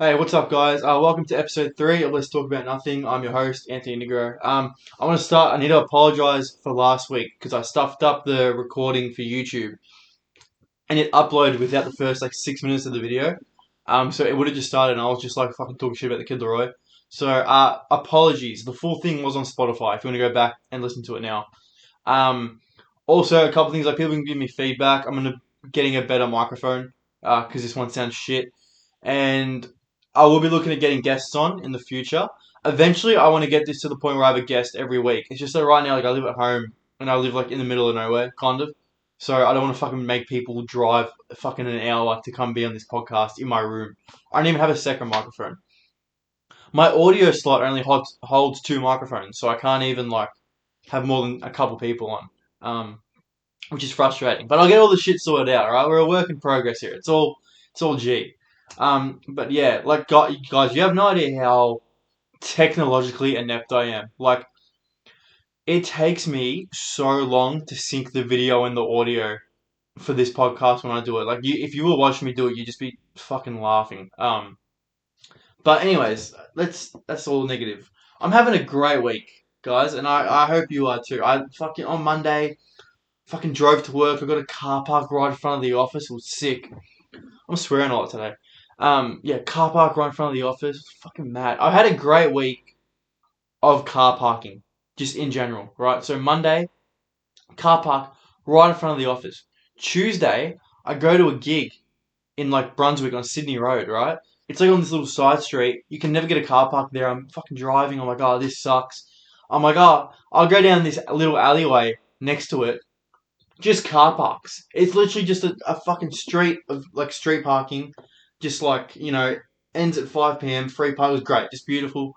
Hey, what's up, guys? Welcome to episode 3 of Let's Talk About Nothing. I'm your host, Anthony Nigro. I want to start. I need to apologize for last week because I stuffed up the recording for YouTube and it uploaded without the first 6 minutes of the video. So it would have just started and I was just fucking talking shit about the Kid Leroy. So, apologies. The full thing was on Spotify if you want to go back and listen to it now. Um, Also, a couple things people can give me feedback. I'm gonna getting a better microphone because this one sounds shit and I will be looking at getting guests on in the future. Eventually, I want to get this to the point where I have a guest every week. It's just that right now, I live at home and I live in the middle of nowhere, kind of. So I don't want to fucking make people drive fucking an hour to come be on this podcast in my room. I don't even have a second microphone. My audio slot only holds two microphones, so I can't even have more than a couple people on. Which is frustrating. But I'll get all the shit sorted out. All right, we're a work in progress here. It's all G. But yeah, guys, you have no idea how technologically inept I am. It takes me so long to sync the video and the audio for this podcast when I do it. If you were watching me do it, you'd just be fucking laughing. But anyways, that's all negative. I'm having a great week, guys, and I hope you are too. I fucking on Monday. Fucking drove to work. I got a car park right in front of the office. It was sick. I'm swearing a lot today. Yeah, car park right in front of the office. It was fucking mad. I had a great week of car parking, just in general, right? So Monday, car park right in front of the office. Tuesday, I go to a gig in Brunswick on Sydney Road, right? It's on this little side street. You can never get a car park there. I'm fucking driving. I'm like, oh, this sucks. I'm like, oh, I'll go down this little alleyway next to it. Just car parks. It's literally just a fucking street of street parking. Just ends at 5 p.m. Free park. It was great. Just beautiful.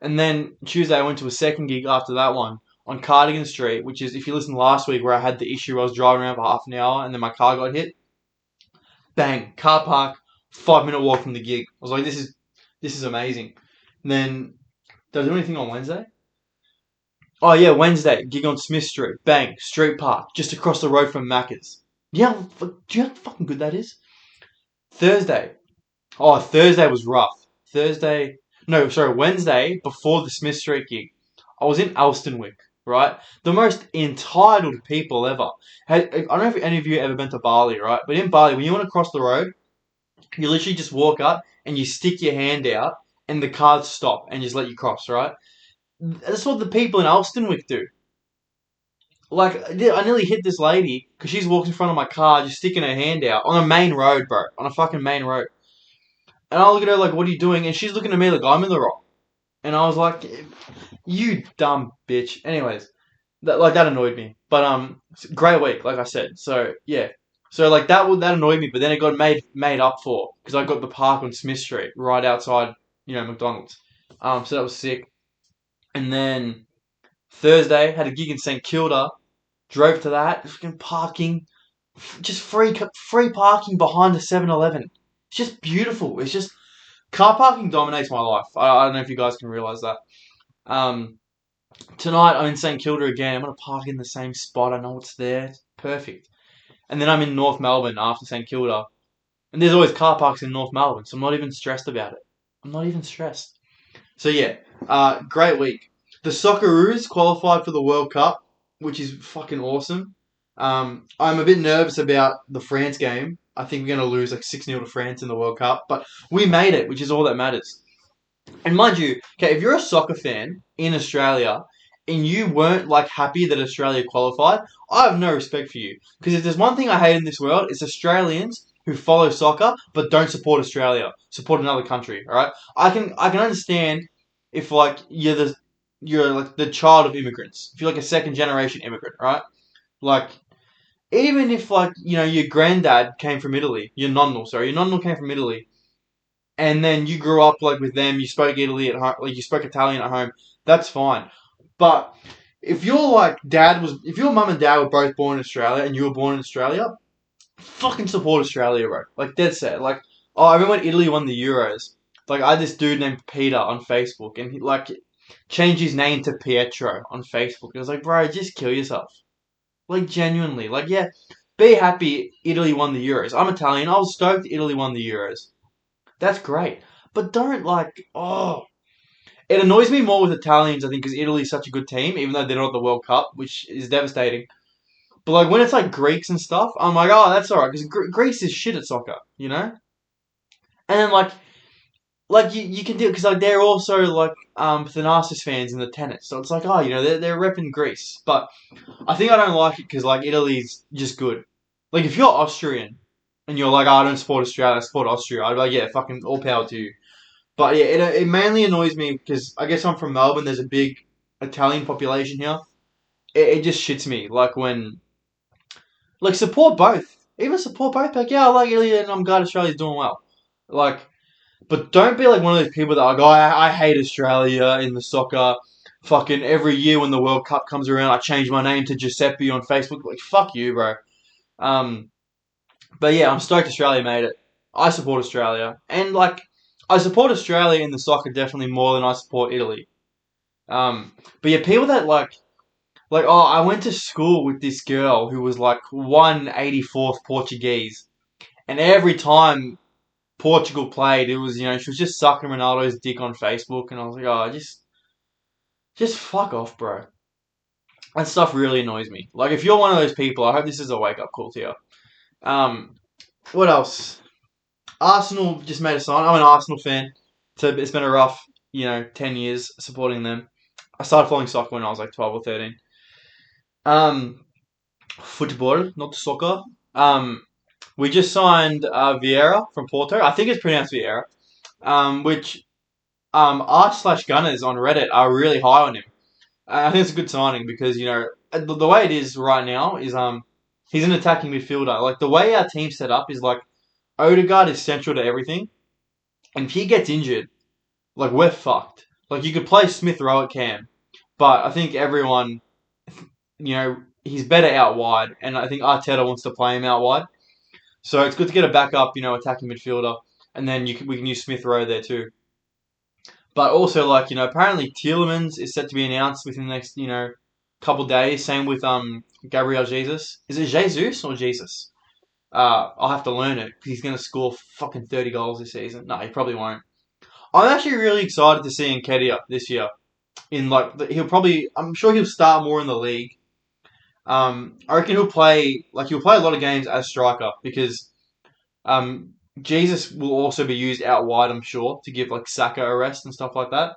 And then Tuesday I went to a second gig after that one on Cardigan Street, which is, if you listened last week where I had the issue, I was driving around for half an hour and then my car got hit. Bang, car park, 5 minute walk from the gig. I was like, this is amazing. And then did I do anything on Wednesday? Oh yeah, Wednesday, gig on Smith Street. Bang, street park, just across the road from Macca's. Do you know how fucking good that is? Thursday. Oh, Thursday was rough. Wednesday, before the Smith Street gig, I was in Alstonwick, right? The most entitled people ever. I don't know if any of you have ever been to Bali, right? But in Bali, when you want to cross the road, you literally just walk up and you stick your hand out and the cars stop and just let you cross, right? That's what the people in Alstonwick do. I nearly hit this lady because she's walking in front of my car, just sticking her hand out on a main road, bro, on a fucking main road. And I look at her like, "What are you doing?" And she's looking at me like I'm in the wrong. And I was like, "You dumb bitch." Anyways, that annoyed me. But great week, like I said. So yeah, so that annoyed me, but then it got made up for because I got the park on Smith Street right outside, McDonald's. So that was sick. And then Thursday had a gig in St Kilda. Drove to that, fucking parking, just free parking behind the 7-Eleven. It's just beautiful. It's just car parking dominates my life. I don't know if you guys can realize that. Um, Tonight I'm in St Kilda again. I'm gonna park in the same spot. I know it's there. It's perfect. And then I'm in North Melbourne after St Kilda, and there's always car parks in North Melbourne, so I'm not even stressed about it. I'm not even stressed. So yeah, great week. The Socceroos qualified for the World Cup, which is fucking awesome. I'm a bit nervous about the France game. I think we're going to lose 6-0 to France in the World Cup, but we made it, which is all that matters. And mind you, okay, if you're a soccer fan in Australia and you weren't happy that Australia qualified, I have no respect for you. Because if there's one thing I hate in this world, it's Australians who follow soccer but don't support Australia, support another country. All right, I can understand if you're the child of immigrants, if you're a second generation immigrant, right? Like even if your granddad came from Italy, your nonno came from Italy, and then you grew up with them, you spoke Italy at home, you spoke Italian at home, that's fine. But if your mum and dad were both born in Australia and you were born in Australia, fucking support Australia, bro. Dead set. Oh, I remember when Italy won the Euros. I had this dude named Peter on Facebook, and he changed his name to Pietro on Facebook. I was like, bro, just kill yourself. Genuinely. Yeah, be happy Italy won the Euros. I'm Italian. I was stoked Italy won the Euros. That's great. but don't like, oh. It annoys me more with Italians, I think, because Italy's such a good team, even though they're not at the World Cup, which is devastating. But like when it's like Greeks and stuff, I'm like, oh, that's alright, because Greece is shit at soccer, you know. And then like you can do because like they're also like Thanasis fans in the tennis, so it's like, oh, they're repping Greece, but I think I don't like it because like Italy's just good. Like if you're Austrian and you're like, oh, I don't support Australia, I support Austria, I'd be like, yeah, fucking all power to you. But yeah, it mainly annoys me because I guess I'm from Melbourne. There's a big Italian population here. It just shits me. Like when like support both, even support both. Like yeah, I like Italy and I'm glad Australia's doing well. Like, but don't be like one of those people that like, oh, I hate Australia in the soccer. Fucking every year when the World Cup comes around, I change my name to Giuseppe on Facebook. Like fuck you, bro. Um, but yeah, I'm stoked Australia made it. I support Australia, and like I support Australia in the soccer definitely more than I support Italy. But yeah, people that like oh, I went to school with this girl who was like 184th Portuguese, and every time Portugal played, it was she was just sucking Ronaldo's dick on Facebook, and I was like, oh, just fuck off, bro. That stuff really annoys me. Like if you're one of those people, I hope this is a wake up call to you. Um, what else? Arsenal just made a sign. I'm an Arsenal fan, so it's been a rough, 10 years supporting them. I started following soccer when I was like 12 or 13. Um, Football, not soccer. Um, we just signed Vieira from Porto. I think it's pronounced Vieira. Which r Gunners on Reddit are really high on him. I think it's a good signing because the way it is right now is he's an attacking midfielder. Like the way our team's set up is like Odegaard is central to everything, and if he gets injured, like we're fucked. Like you could play Smith Rowe at Cam, but I think everyone, he's better out wide, and I think Arteta wants to play him out wide. So it's good to get a backup, attacking midfielder, and then we can use Smith Rowe there too. But also, like apparently Tielemans is set to be announced within the next, couple days. Same with Gabriel Jesus. Is it Jesus or Jesus? I'll have to learn it because he's gonna score fucking 30 goals this season. No, he probably won't. I'm actually really excited to see Nketiah this year. In he'll probably, I'm sure he'll start more in the league. I reckon he'll play a lot of games as striker because Jesus will also be used out wide. I'm sure to give like Saka a rest and stuff like that.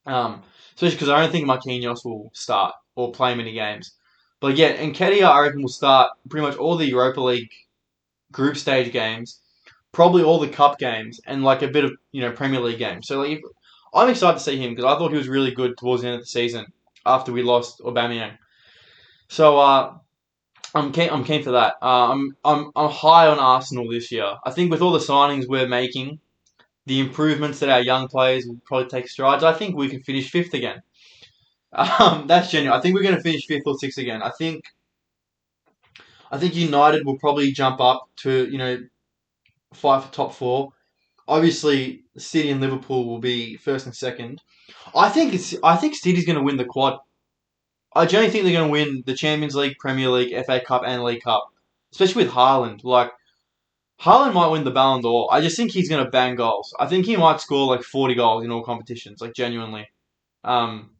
Especially because I don't think Marquinhos will start or play many games. But yeah, Nketiah I reckon will start pretty much all the Europa League group stage games, probably all the cup games, and like a bit of Premier League games. So like, I'm excited to see him because I thought he was really good towards the end of the season after we lost Aubameyang. So I'm keen for that. I'm high on Arsenal this year. I think with all the signings we're making, the improvements that our young players will probably take strides. I think we can finish fifth again. That's genuine. I think we're going to finish fifth or sixth again. I think United will probably jump up to fight for top four. Obviously, City and Liverpool will be first and second. I think City's going to win the quad. I genuinely think they're going to win the Champions League, Premier League, FA Cup, and League Cup, especially with Haaland. Like Haaland might win the Ballon d'Or. I just think he's going to bang goals. I think he might score like 40 goals in all competitions, like genuinely. Um,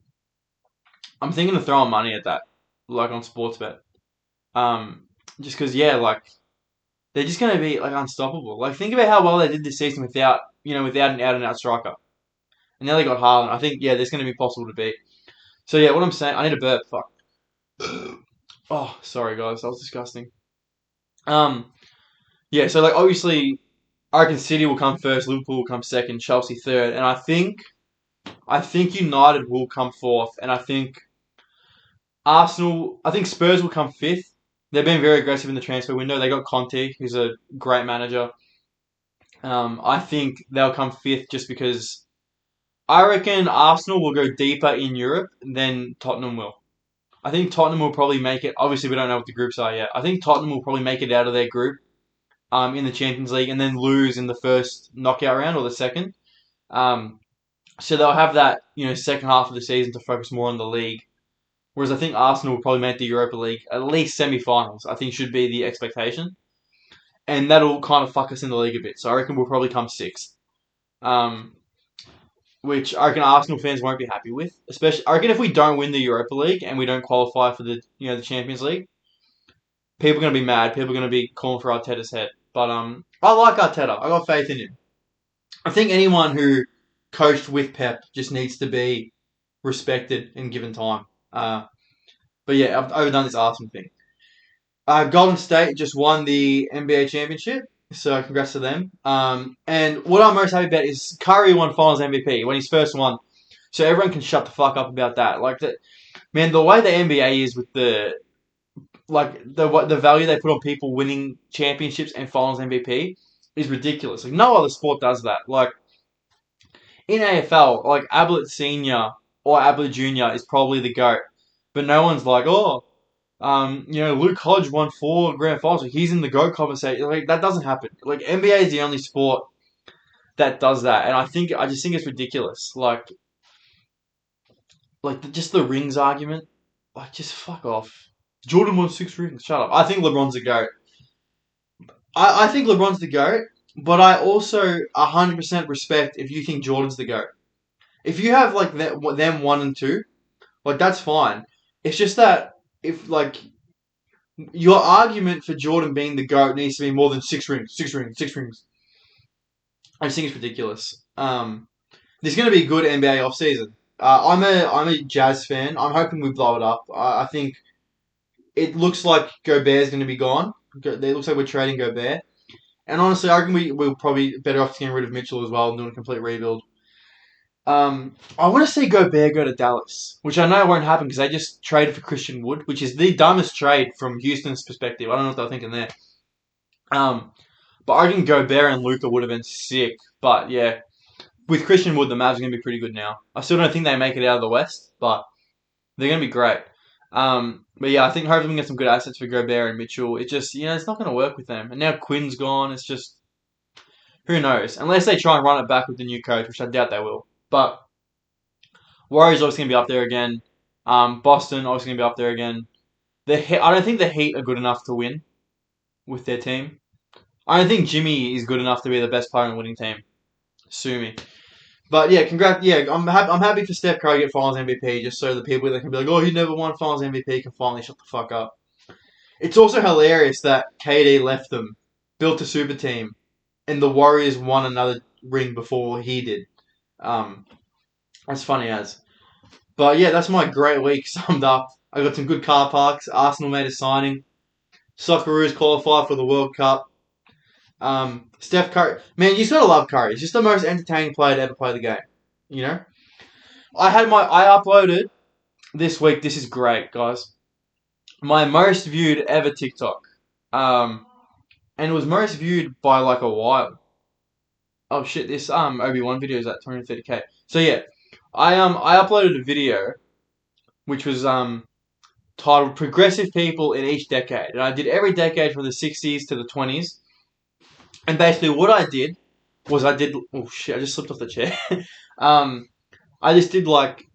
I'm thinking of throwing money at that, like on Sportsbet. Just because, yeah, like they're just going to be like unstoppable. Like think about how well they did this season without an out and out striker. And now they got Haaland. I think yeah, there's going to be possible to beat. So yeah, what I'm saying, I need a burp. Fuck. Oh, sorry guys, that was disgusting. Um, yeah, so like obviously, I reckon City will come first, Liverpool will come second, Chelsea third, and I think United will come fourth, and I think Spurs will come fifth. They've been very aggressive in the transfer window. They got Conte, who's a great manager. I think they'll come fifth just because I reckon Arsenal will go deeper in Europe than Tottenham will. I think Tottenham will probably make it. Obviously, we don't know what the groups are yet. I think Tottenham will probably make it out of their group in the Champions League and then lose in the first knockout round or the second. Um, so they'll have that second half of the season to focus more on the league. Whereas I think Arsenal will probably make the Europa League at least semi-finals. I think should be the expectation, and that'll kind of fuck us in the league a bit. So I reckon we'll probably come sixth. which I reckon Arsenal fans won't be happy with. Especially, I reckon if we don't win the Europa League and we don't qualify for the Champions League, people are going to be mad. People are going to be calling for Arteta's head. But I like Arteta. I got faith in him. I think anyone who coached with Pep just needs to be respected and given time. But yeah, I've overdone this Arsenal thing. Golden State just won the NBA championship, so congrats to them. And what I'm most happy about is Curry won Finals MVP when he's first won, so everyone can shut the fuck up about that. Like that, man. The way the NBA is with the value they put on people winning championships and Finals MVP is ridiculous. Like no other sport does that. Like in AFL, like Ablett Senior or Ablett Junior is probably the GOAT, but no one's like, oh. Luke Hodge won 4 grand finals. So he's in the GOAT conversation. Like that doesn't happen. Like NBA is the only sport that does that, and I just think it's ridiculous. Just the rings argument. Like just fuck off. Jordan won 6 rings. Shut up. I think LeBron's the GOAT. I think LeBron's the GOAT, but I also 100% respect if you think Jordan's the GOAT. If you have like them 1 and 2, like that's fine. It's just that. If your argument for Jordan being the GOAT needs to be more than 6 rings, 6 rings, 6 rings. I just think it's ridiculous. There's going to be a good NBA offseason. I'm a Jazz fan. I'm hoping we blow it up. I think it looks like Gobert's going to be gone. It looks like we're trading Gobert. And honestly, I reckon we're probably better off getting rid of Mitchell as well and doing a complete rebuild. I want to see Gobert go to Dallas, which I know won't happen because they just traded for Christian Wood, which is the dumbest trade from Houston's perspective. I don't know what they're thinking there. But I reckon Gobert and Luka would have been sick. But yeah, with Christian Wood, the Mavs are going to be pretty good now. I still don't think they make it out of the West, but they're going to be great. But yeah, I think hopefully we can get some good assets for Gobert and Mitchell. It just, it's not going to work with them. And now Quinn's gone. It's just, who knows? Unless they try and run it back with the new coach, which I doubt they will. But Warriors obviously going to be up there again. Boston obviously going to be up there again. I don't think the Heat are good enough to win with their team. I don't think Jimmy is good enough to be the best player on the winning team. Sue me. But yeah, congrats. Yeah, I'm happy for Steph Curry to get Finals MVP just so the people that can be like, oh, he never won Finals MVP can finally shut the fuck up. It's also hilarious that KD left them, built a super team, and the Warriors won another ring before he did. That's funny as. But yeah, that's my great week summed up. I got some good car parks. Arsenal made a signing. Socceroos qualified for the World Cup. Steph Curry, man, you just gotta love Curry. He's just the most entertaining player to ever play the game. You know, I uploaded this week. This is great, guys. My most viewed ever TikTok, and it was most viewed by like a while. Oh shit! This Obi-Wan video is at 230K. So yeah, I uploaded a video, which was titled "Progressive People in Each Decade," and I did every decade from the 60s to the 20s. And basically, what I did was oh shit! I just slipped off the chair. I just did like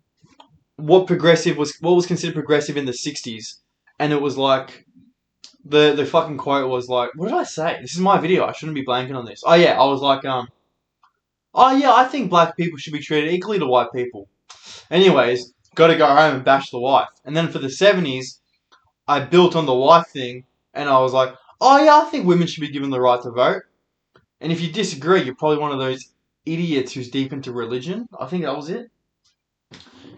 what was considered progressive in the 60s, and it was like the fucking quote was like, what did I say? This is my video. I shouldn't be blanking on this. Oh yeah, I was like oh yeah, I think black people should be treated equally to white people. Anyways, got to go home and bash the wife. And then for the 70s, I built on the wife thing, and I was like, oh yeah, I think women should be given the right to vote. And if you disagree, you're probably one of those idiots who's deep into religion. I think that was it.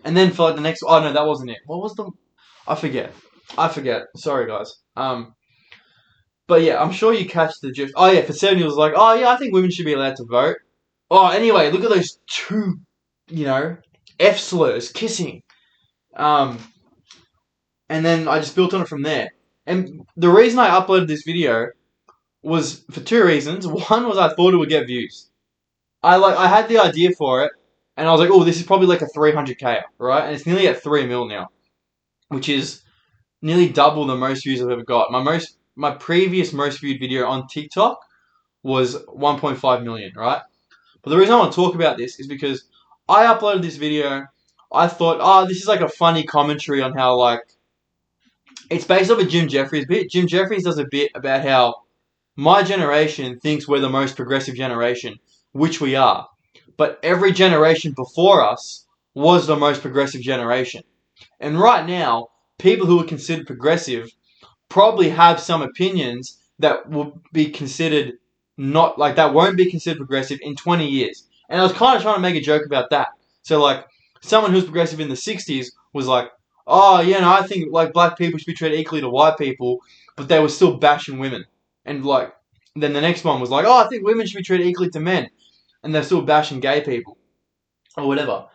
And then for like the next, oh no, that wasn't it. What was the? I forget. Sorry, guys. But yeah, I'm sure you catch the gist. Oh yeah, for 70 it was like, oh yeah, I think women should be allowed to vote. Oh, anyway, look at those two, F slurs kissing. And then I just built on it from there. And the reason I uploaded this video was for 2 reasons. One was I thought it would get views. I had the idea for it, and I was like, oh, this is probably like a 300K, right? And it's nearly at 3 mil now, which is nearly double the most views I've ever got. My previous most viewed video on TikTok was 1.5 million, right? But the reason I want to talk about this is because I uploaded this video. I thought, oh, this is like a funny commentary on how like it's based off a Jim Jeffries bit. Jim Jeffries does a bit about how my generation thinks we're the most progressive generation, which we are. but every generation before us was the most progressive generation. And right now, people who are considered progressive probably have some opinions that will be considered not like that won't be considered progressive in 20 years. And I was kind of trying to make a joke about that. So like someone who's progressive in the 60s was like, "Oh, yeah, no, I think like black people should be treated equally to white people," but they were still bashing women. And like then the next one was like, "Oh, I think women should be treated equally to men," and they're still bashing gay people or whatever.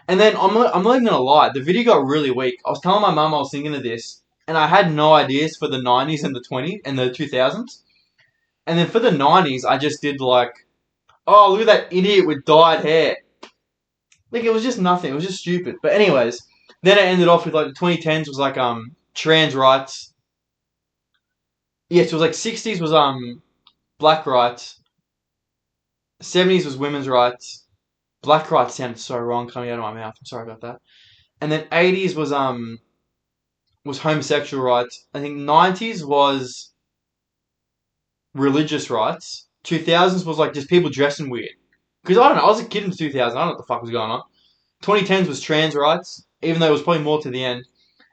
And then I'm not even gonna lie, the video got really weak. I was telling my mum I was thinking of this, and I had no ideas for the 90s and the 20s and the 2000s. And then for the 90s, I just did like, oh, look at that idiot with dyed hair. Like it was just nothing. It was just stupid. But anyways, then it ended off with like the 2010s was like trans rights. Yes, it was like 60s was black rights. 70s was women's rights. Black rights sounded so wrong coming out of my mouth. I'm sorry about that. And then 80s was homosexual rights. I think 90s was religious rights. 2000s was like just people dressing weird. Because I don't know, I was a kid in 2000. I don't know what the fuck was going on. 2010s was trans rights, even though it was probably more to the end.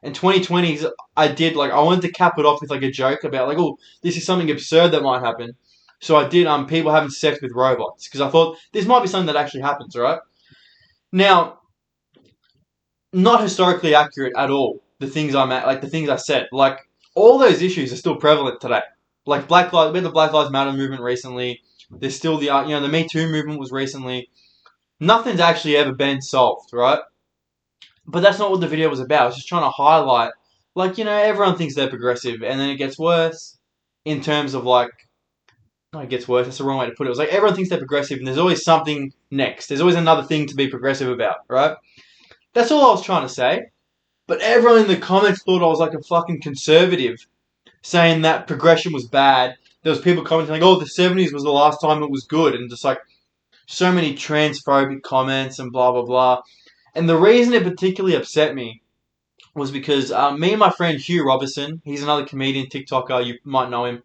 And 2020s, I did like I wanted to cap it off with like a joke about like, oh, this is something absurd that might happen. So I did people having sex with robots because I thought this might be something that actually happens, right? Now, not historically accurate at all. The things like the things I said, like all those issues are still prevalent today. Like we had the Black Lives Matter movement recently. There's still the Me Too movement was recently. Nothing's actually ever been solved, right? But that's not what the video was about. It's just trying to highlight, like everyone thinks they're progressive, and then it gets worse in terms of like. No, it gets worse. That's the wrong way to put it. It was like everyone thinks they're progressive, and there's always something next. There's always another thing to be progressive about, right? That's all I was trying to say. But everyone in the comments thought I was like a fucking conservative, saying that progression was bad. There was people commenting like, "Oh, the '70s was the last time it was good," and just like so many transphobic comments and blah blah blah. And the reason it particularly upset me was because me and my friend Hugh Robertson, he's another comedian, TikToker, you might know him.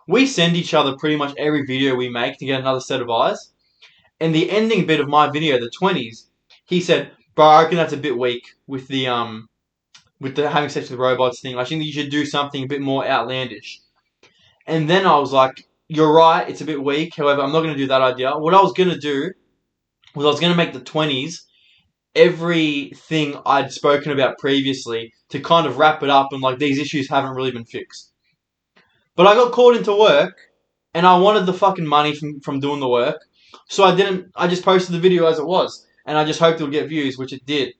We send each other pretty much every video we make to get another set of eyes. And the ending bit of my video, the 20s, he said, "Bro, I reckon that's a bit weak with the having sex with robots thing. I think you should do something a bit more outlandish." And then I was like, "You're right, it's a bit weak. However, I'm not going to do that idea. What I was going to do was I was going to make the 20s everything I'd spoken about previously to kind of wrap it up and like these issues haven't really been fixed." But I got called into work and I wanted the fucking money from doing the work. So I just posted the video as it was. And I just hoped it would get views, which it did.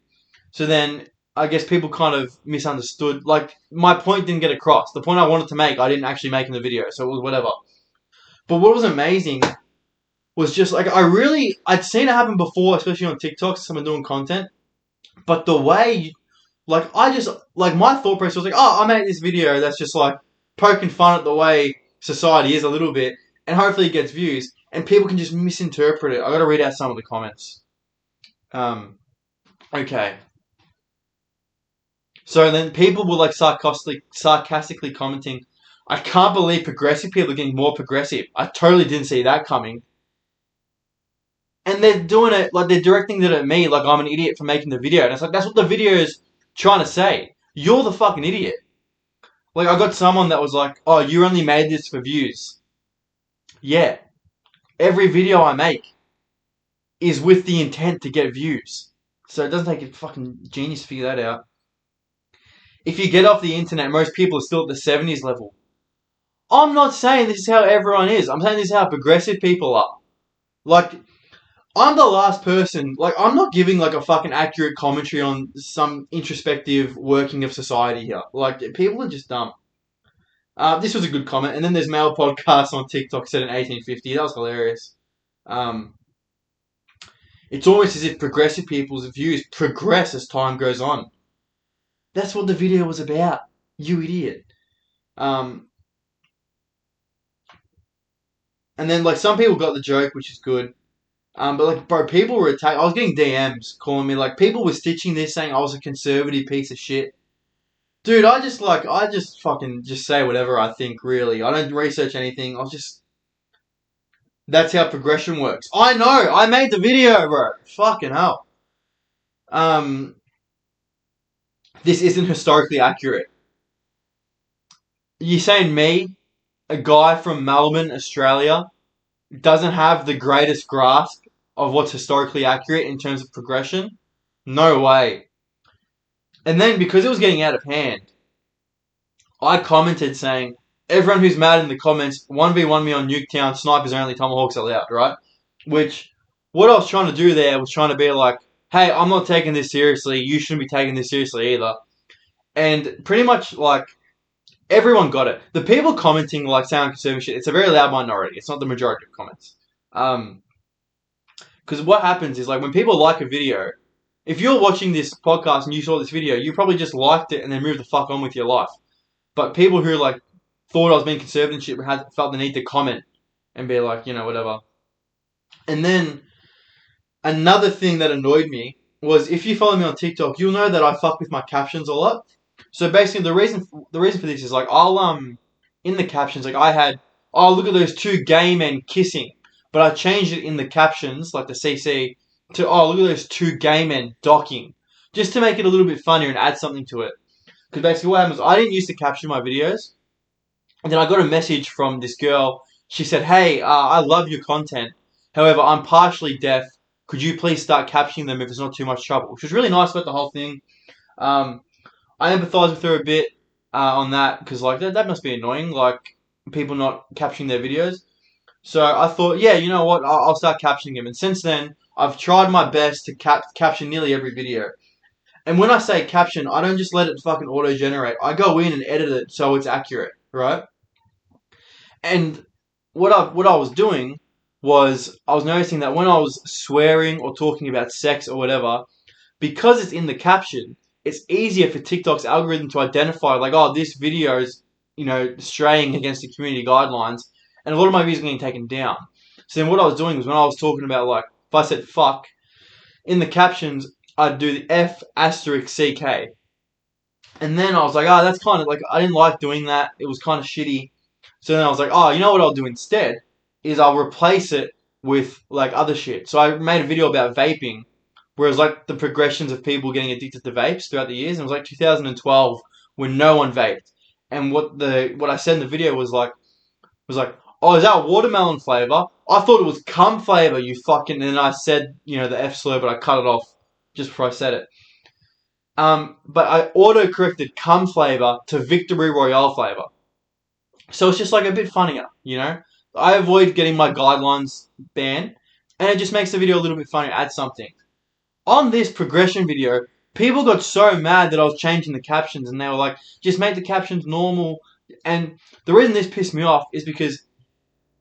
So then I guess people kind of misunderstood. Like my point didn't get across. The point I wanted to make, I didn't actually make in the video. So it was whatever. But what was amazing was just like I'd seen it happen before, especially on TikTok, someone doing content. But the way, like I just like my thought process was like, oh, I made this video that's just like poking fun at the way society is a little bit, and hopefully it gets views, and people can just misinterpret it. I got to read out some of the comments. Okay. So then people were like sarcastically commenting, "I can't believe progressive people are getting more progressive. I totally didn't see that coming." And they're doing it like they're directing it at me like I'm an idiot for making the video. And it's like that's what the video is trying to say. You're the fucking idiot. Like I got someone that was like, "Oh, you only made this for views." Yeah. Every video I make is with the intent to get views. So it doesn't take a fucking genius to figure that out. If you get off the internet, most people are still at the '70s level. I'm not saying this is how everyone is. I'm saying this is how progressive people are. Like, I'm the last person, like, I'm not giving, like, a fucking accurate commentary on some introspective working of society here. Like, people are just dumb. This was a good comment. And then there's male podcasts on TikTok set in 1850. That was hilarious. Um, it's almost as if progressive people's views progress as time goes on. That's what the video was about. You idiot. Um, and then, like, some people got the joke, which is good. But like, bro, people were attacking. I was getting DMs calling me like people were stitching this saying I was a conservative piece of shit. Dude, I just fucking just say whatever I think. Really, I don't research anything. I was just That's how progression works. I know. I made the video, bro. Fucking hell. Um, this isn't historically accurate. You saying me, a guy from Melbourne, Australia, doesn't have the greatest grasp of what's historically accurate in terms of progression? No way. And then because it was getting out of hand, I commented saying, everyone who's mad in the comments, 1v1 me on Nuketown, snipers only, tomahawks allowed, right? Which, what I was trying to do there was trying to be like, hey, I'm not taking this seriously, you shouldn't be taking this seriously either. And pretty much, like, everyone got it. The people commenting, like, saying conservative shit, it's a very loud minority. It's not the majority of comments. Because what happens is, like, when people like a video, if you're watching this podcast and you saw this video, you probably just liked it and then moved the fuck on with your life. But people who, like, thought I was being conservative and shit felt the need to comment and be like, whatever. And then another thing that annoyed me was, if you follow me on TikTok, you'll know that I fuck with my captions a lot. So basically, the reason for this is, like, I'll in the captions, like, I had, oh, look at those two gay men kissing, but I changed it in the captions, like the CC, to, oh, look at those two gay men docking, just to make it a little bit funnier and add something to it. Because basically what happened was, I didn't used to caption my videos, and then I got a message from this girl. She said, hey, I love your content. However, I'm partially deaf. Could you please start captioning them if it's not too much trouble? Which was really nice about the whole thing. I empathise with her a bit on that, because, like, that must be annoying, like, people not captioning their videos. So I thought, yeah, you know what, I'll start captioning them. And since then, I've tried my best to caption nearly every video. And when I say caption, I don't just let it fucking auto-generate. I go in and edit it so it's accurate, right? And what I was doing was, I was noticing that when I was swearing or talking about sex or whatever, because it's in the caption, it's easier for TikTok's algorithm to identify, like, oh, this video is, straying against the community guidelines, and a lot of my videos are getting taken down. So then what I was doing was, when I was talking about, like, if I said fuck, in the captions, I'd do the F asterisk CK. And then I was like, that's kind of, like, I didn't like doing that. It was kind of shitty. So then I was like, oh, you know what I'll do instead? Is I'll replace it with, like, other shit. So I made a video about vaping, whereas, like, the progressions of people getting addicted to vapes throughout the years. And it was like 2012 when no one vaped. And what I said in the video was like, oh, is that watermelon flavor? I thought it was cum flavor, you fucking. And then I said, the F slur, but I cut it off just before I said it. But I auto-corrected cum flavor to Victory Royale flavor. So it's just, like, a bit funnier, I avoid getting my guidelines banned, and it just makes the video a little bit funnier, add something. On this progression video, people got so mad that I was changing the captions, and they were like, just make the captions normal. And the reason this pissed me off is because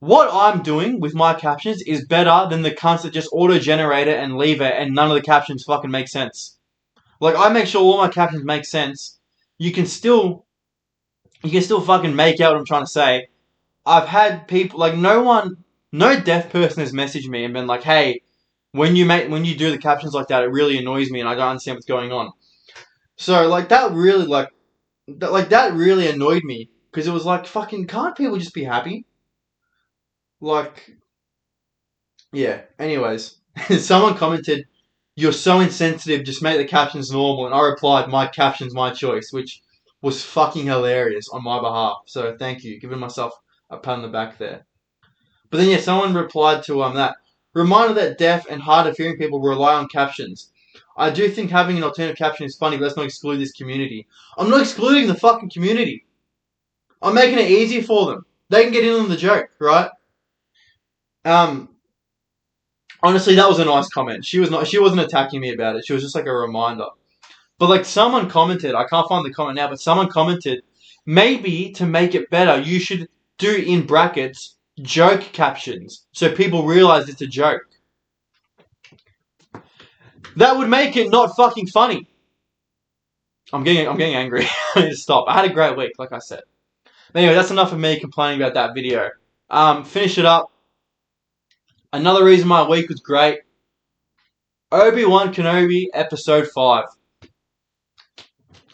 what I'm doing with my captions is better than the cunts that just auto-generate it and leave it, and none of the captions fucking make sense. Like, I make sure all my captions make sense. You can still fucking make out what I'm trying to say. I've had people, like, no deaf person has messaged me and been like, hey, when you do the captions like that, it really annoys me and I don't understand what's going on. So, like, that really, that really annoyed me, because it was like, fucking, can't people just be happy? Like, yeah. Anyways, someone commented, you're so insensitive, just make the captions normal, and I replied, my caption's my choice, which was fucking hilarious on my behalf. So thank you, giving myself a pat on the back there. But then, yeah, someone replied to that. Reminder that deaf and hard of hearing people rely on captions. I do think having an alternative caption is funny, but let's not exclude this community. I'm not excluding the fucking community. I'm making it easier for them. They can get in on the joke, right? Honestly, that was a nice comment. She wasn't attacking me about it. She was just, like, a reminder. But, like, someone commented, I can't find the comment now, but someone commented, maybe to make it better, you should do, in brackets, joke captions, so people realize it's a joke. That would make it not fucking funny. I'm getting angry. I need to stop. I had a great week, like I said. But anyway, that's enough of me complaining about that video. Finish it up. Another reason my week was great. Obi-Wan Kenobi episode 5.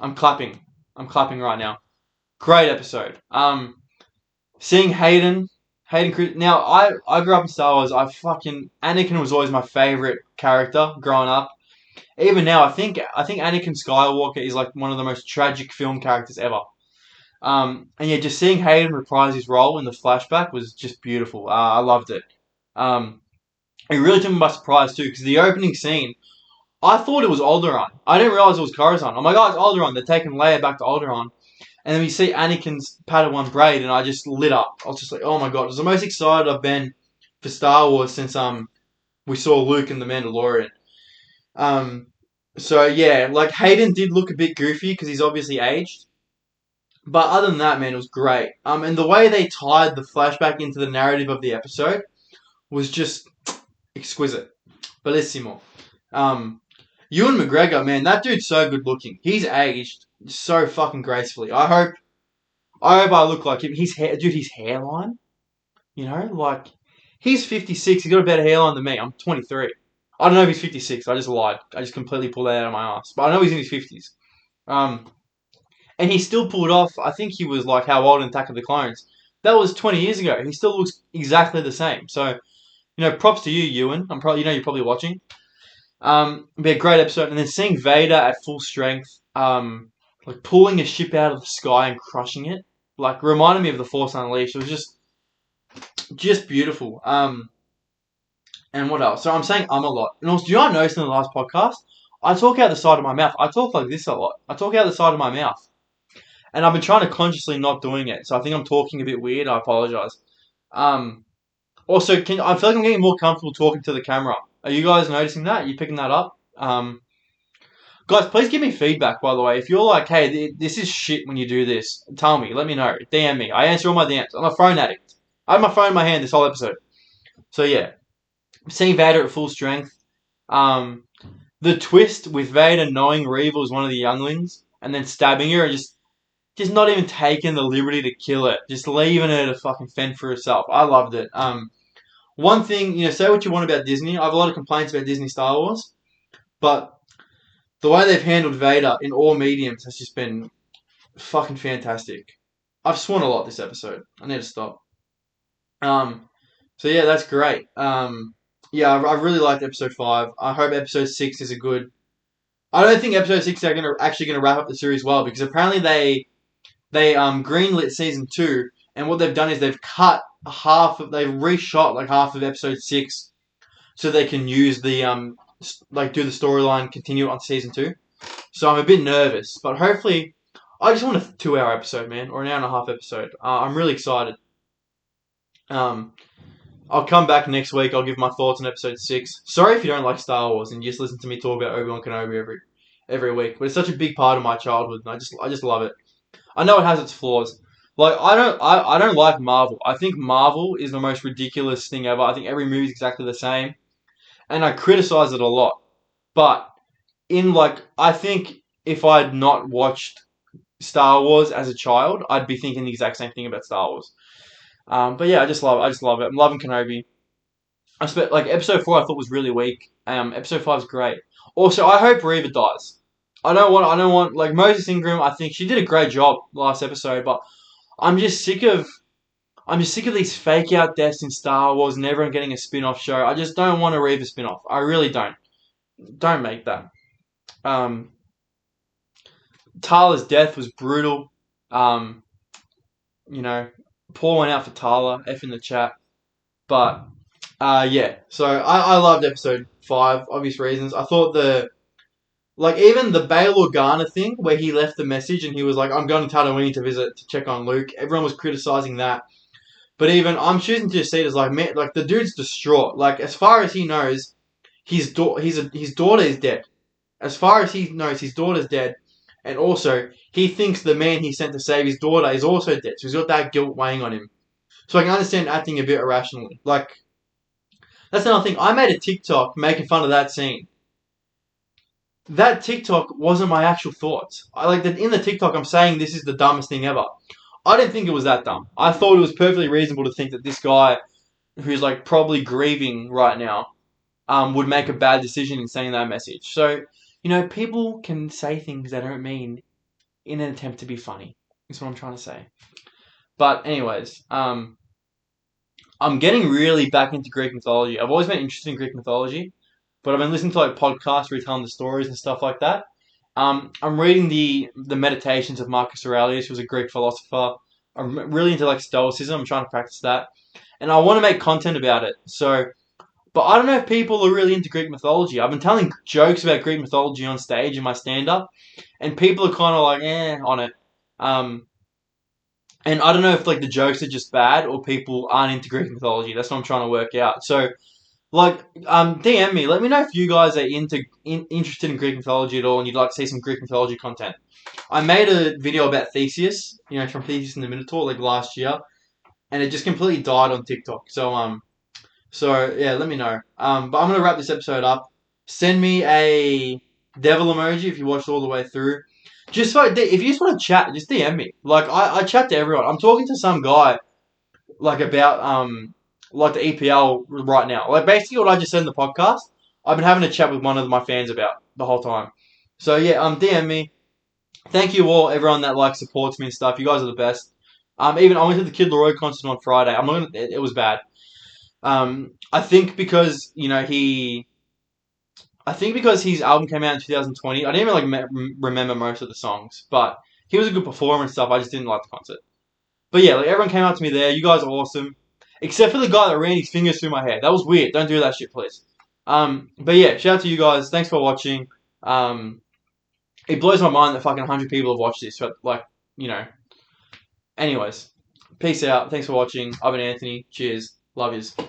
I'm clapping. I'm clapping right now. Great episode. Seeing Hayden Now, I grew up in Star Wars. Anakin was always my favorite character growing up. Even now, I think Anakin Skywalker is like one of the most tragic film characters ever. And yeah, just seeing Hayden reprise his role in the flashback was just beautiful. I loved it. Um, it really took me by surprise too, because the opening scene, I thought it was Alderaan. I didn't realize it was Coruscant. I'm like, oh, it's Alderaan. They're taking Leia back to Alderaan. And then we see Anakin's Padawan braid, and I just lit up. I was just like, oh my god, it was the most excited I've been for Star Wars since we saw Luke in The Mandalorian. Um, so yeah, like Hayden did look a bit goofy because he's obviously aged. But other than that, man, it was great. And the way they tied the flashback into the narrative of the episode was just exquisite. Bellissimo. Um, Ewan McGregor, man, that dude's so good looking. He's aged so fucking gracefully. I hope I look like him. His hairline, like he's 56. He's got a better hairline than me. I'm 23. I don't know if he's 56. I just lied. I just completely pulled that out of my ass. But I know he's in his 50s. Um, and he still pulled off. I think he was like how old in Attack of the Clones. That was 20 years ago. He still looks exactly the same. So props to you, Ewan. You're probably watching. Be a great episode, and then seeing Vader at full strength, like pulling a ship out of the sky and crushing it, like reminded me of the Force Unleashed. It was just beautiful. And what else? So I'm saying a lot. And also, do you not notice in the last podcast, I talk out the side of my mouth. I talk like this a lot. I talk out the side of my mouth, and I've been trying to consciously not doing it. So I think I'm talking a bit weird. I apologize. Um, Also, I feel like I'm getting more comfortable talking to the camera. Are you guys noticing that? Are you picking that up? Guys, please give me feedback, by the way. If you're like, hey, this is shit when you do this, tell me. Let me know. DM me. I answer all my DMs. I'm a phone addict. I have my phone in my hand this whole episode. So, yeah. Seeing Vader at full strength. Um, the twist with Vader knowing Reva was one of the younglings and then stabbing her and just not even taking the liberty to kill it. Just leaving her to fucking fend for herself. I loved it. One thing, say what you want about Disney. I have a lot of complaints about Disney Star Wars, but the way they've handled Vader in all mediums has just been fucking fantastic. I've sworn a lot this episode. I need to stop. So yeah, that's great. Yeah, I really liked episode 5. I hope episode 6 is a good. I don't think episode 6 are actually gonna wrap up the series well because apparently they greenlit season 2, and what they've done is they've they've reshot like half of episode 6 so they can use the do the storyline, continue on season 2. So I'm a bit nervous, but hopefully, I just want a 2-hour episode, man, or an hour and a half episode. I'm really excited. Um, I'll come back next week. I'll give my thoughts on episode 6. Sorry if you don't like Star Wars and you just listen to me talk about Obi-Wan Kenobi every week, but it's such a big part of my childhood, and I just love it. I know it has its flaws. Like I don't like Marvel. I think Marvel is the most ridiculous thing ever. I think every movie is exactly the same, and I criticize it a lot. But I think if I'd not watched Star Wars as a child, I'd be thinking the exact same thing about Star Wars. But yeah, I just love it. I'm loving Kenobi. Like episode 4, I thought was really weak. Episode 5 is great. Also, I hope Reva dies. I don't want like Moses Ingram. I think she did a great job last episode, but I'm just sick of these fake out deaths in Star Wars and everyone getting a spin off show. I just don't want a Reva spin off. I really don't. Don't make that. Um, Tala's death was brutal. Um, you know, Pour one out for Tala. F in the chat. But yeah. So I loved episode 5. Obvious reasons. I thought even the Bail Organa thing where he left the message and he was like, "I'm going to Tatooine to check on Luke." Everyone was criticizing that. But even I'm choosing to see it as like, man, like the dude's distraught. Like as far as he knows, his daughter is dead. As far as he knows, his daughter's dead, and also he thinks the man he sent to save his daughter is also dead. So he's got that guilt weighing on him. So I can understand acting a bit irrationally. Like that's another thing. I made a TikTok making fun of that scene. That TikTok wasn't my actual thoughts. In the TikTok. I'm saying this is the dumbest thing ever. I didn't think it was that dumb. I thought it was perfectly reasonable to think that this guy, who's like probably grieving right now, would make a bad decision in saying that message. So, people can say things they don't mean in an attempt to be funny. That's what I'm trying to say. But anyways, I'm getting really back into Greek mythology. I've always been interested in Greek mythology, but I've been listening to like podcasts retelling the stories and stuff like that. I'm reading the Meditations of Marcus Aurelius, who was a Greek philosopher. I'm really into like Stoicism. I'm trying to practice that, and I want to make content about it. So, but I don't know if people are really into Greek mythology. I've been telling jokes about Greek mythology on stage in my stand up, and people are kind of like, on it. Um, and I don't know if like the jokes are just bad or people aren't into Greek mythology. That's what I'm trying to work out. So like, DM me. Let me know if you guys are interested in Greek mythology at all, and you'd like to see some Greek mythology content. I made a video about Theseus, from Theseus and the Minotaur, like last year, and it just completely died on TikTok. So yeah, let me know. But I'm gonna wrap this episode up. Send me a devil emoji if you watched all the way through. Just like if you just want to chat, just DM me. Like I chat to everyone. I'm talking to some guy like about like the EPL right now. Like basically what I just said in the podcast, I've been having a chat with one of my fans about the whole time. So yeah, DM me. Thank you all, everyone that like supports me and stuff. You guys are the best. Even I went to the Kid Laroi concert on Friday. I'm not gonna, it was bad. I think because I think because his album came out in 2020. I didn't even like remember most of the songs, but he was a good performer and stuff. I just didn't like the concert. But yeah, like everyone came out to me there. You guys are awesome. Except for the guy that ran his fingers through my hair. That was weird. Don't do that shit, please. But yeah, shout out to you guys. Thanks for watching. It blows my mind that fucking 100 people have watched this. But like, you know. Anyways, peace out. Thanks for watching. I've been Anthony. Cheers. Love yous.